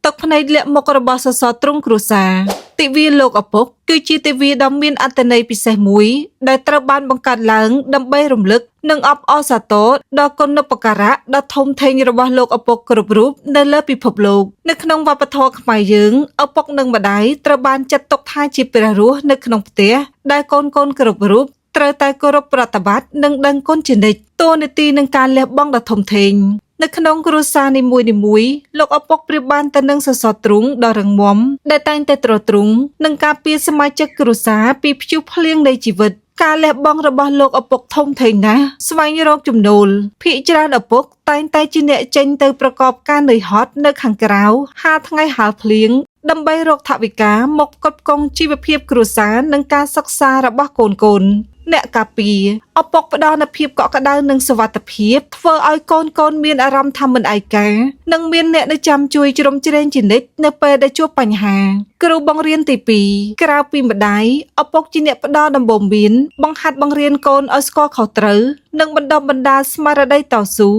ទឹកភ្នែកលាក់មុខរបស់សសរទ្រង់គ្រួសារទិវាលោកឪពុកគឺជាទិវាដ៏មានអត្ថន័យពិសេសមួយដែលត្រូវបានបង្កើតឡើងដើម្បីរំលឹកនិងអបអរសាទរដល់គុណូបការៈដ៏ធំធេងរបស់លោកឪពុកគ្រប់រូបនៅលើពិភពលោកនៅក្នុងវប្បធម៌ខ្មែរយើងឪពុកនិងម្ដាយត្រូវបានចាត់ទុកថាជាព្រះរស់នៅក្នុងផ្ទះដែលកូនគ្រប់រូបត្រូវតែគោរពប្រតិបត្តិនិងដឹងគុណជានិច្ចតួនាទីនឹងការលះបង់ដ៏ធំធេងនៅក្នុងគ្រួសារនីមួយៗលោកឪពុកប្រៀបបានទៅនឹងសសរទ្រូងដ៏រឹងមាំដែលតែងតែទ្រទ្រង់និងការពារសមាជិកគ្រួសារពីព្យុះភ្លៀងនៃជីវិតការលះបង់របស់លោកឪពុកធំធេងណាស់ស្វែងរកចំណូលភាគច្រើនឪពុកតែងតែជាអ្នកចេញទៅប្រកបការនឿយហត់នៅខាងក្រៅហាលថ្ងៃហាលភ្លៀងដើម្បីរកថវិកាមកផ្គត់ផ្គង់ជីវភាពគ្រួសារនិងការសិក្សារបស់កូនអ្នកការពារឪពុកផ្ដល់នូវភាពកក់ក្ដៅនិងសុវត្ថិភាពធ្វើឲ្យកូនមានអារម្មណ៍ថាមិនឯកានិងមានអ្នកនៅចាំជួយជ្រោមជ្រែងជានិច្ចនៅពេលដែលជួបបញ្ហាគ្រូបង្រៀនទី2ក្រៅពីម្ដាយឪពុកជាអ្នកផ្ដល់ដំបូន្មានបង្ហាត់បង្រៀនកូនឲ្យស្គាល់ខុសត្រូវនិងបណ្ដុះបណ្ដាលស្មារតីតស៊ូ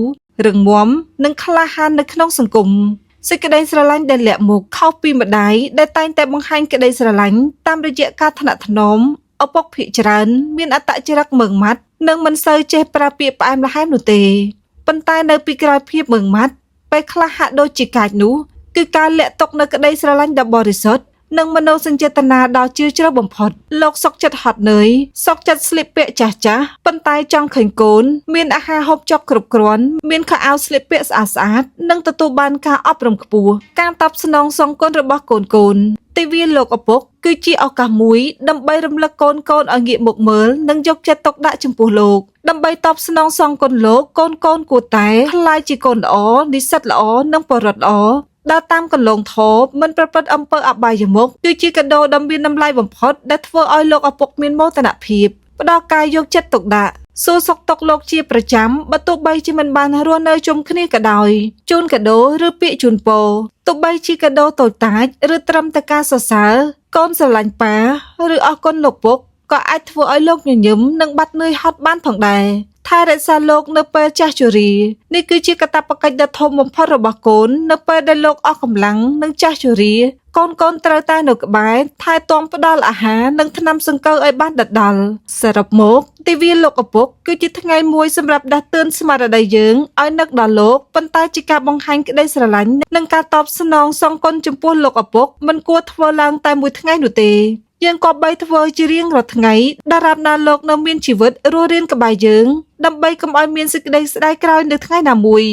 រឹងមាំនិងក្លាហាននៅក្នុងសង្គមសេចក្តីស្រឡាញ់ដែលលាក់មុខខុសពីម្ដាយដែលតែងតែបង្ហាញក្តីស្រឡាញ់តាមរយៈការថ្នាក់ថ្នមឪពុកភាគច្រើនមានអត្តចរិតម៉ឺងម៉ាត់និងមិនសូវចេះប្រើពាក្យផ្អែមល្ហែមនោះទេប៉ុន្តែនៅពីក្រោយភាពម៉ឺងម៉ាត់ពេលខ្លះហាក់ដូចជាកាចនោះគឺការលាក់ទុកនៅក្តីស្រឡាញ់ដ៏បរិសុទ្ធនិងមនោសញ្ចេតនាដ៏ជ្រាលជ្រៅបំផុតលោកសុកចិត្តហត់នឿយសុកចិត្តស្លៀកពាក់ចាស់ប៉ុន្តែចង់ឃើញកូនមានអាហារហូបចុកគ្រប់គ្រាន់មានខោអាវស្លៀកពាក់ស្អាតនិងទទួលបានការអប់រំខ្ពស់ការតបស្នងសងគុណរបស់កូនទិវាលោកឪពុកគឺជាឱកាសមួយដើម្បីរំលឹកកូនឲ្យងាកមកមើលនិងយកចិត្តទុកដាក់ចំពោះលោកដើម្បីតបស្នងសងគុណលោកកូនគួរតែក្លាយជាកូនល្អនិស្សិតល្អនិងបរិវត្តល្អដើរតាមគន្លងធម៌មិនប្រព្រឹត្តអំពើអបាយមុខគឺជាកាដូដ៏មានតម្លៃបំផុតដែលធ្វើឲ្យលោកឪពុកមានមោទនភាពផ្ដល់ការយកចិត្តទុកដាក់សួរសុខទុក្ខលោកជាប្រចាំបើទោះបីជាមិនបានរស់នៅជុំគ្នាក៏ដោយជូនកាដូឬពាក្យជូនពរទោះបីជាកាដូតូចតាចឬត្រឹមតែការសរសើរកូនស្រឡាញ់ប៉ាឬអរគុណលោកពុកក៏អាចធ្វើឲ្យលោកញញឹមនិងបាត់នឿយហត់បានផងដែរថែរក្សាលោកនៅពេលចាស់ជរានេះគឺជាកាតព្វកិច្ចដ៏ធំបំផុតរបស់កូននៅពេលដែលលោកអស់កម្លាំងនិងចាស់ជរាកូនត្រូវតែនៅក្បែរថែទាំផ្ដល់អាហារនិងថ្នាំសង្កូវឲ្យបានដិតៗសរុបមកទិវាលោកឪពុកគឺជាថ្ងៃមួយសម្រាប់ដាស់តឿនស្មារតីយើងឲ្យនឹកដល់លោកប៉ុន្តែជាការបង្ហាញក្តីស្រឡាញ់និងការតបស្នងសងគុណចំពោះលោកឪពុកមិនគួរធ្វើឡើងតែមួយថ្ងៃនោះទេយើងក៏បីធ្វើជារៀងរាល់ថ្ងៃដរាបណាលោកនៅមានជីវិតរស់រានក្បែរយើងដើម្បីកុំឲ្យមានសេចក្តីស្ដាយក្រោយនៅថ្ងៃណាមួយ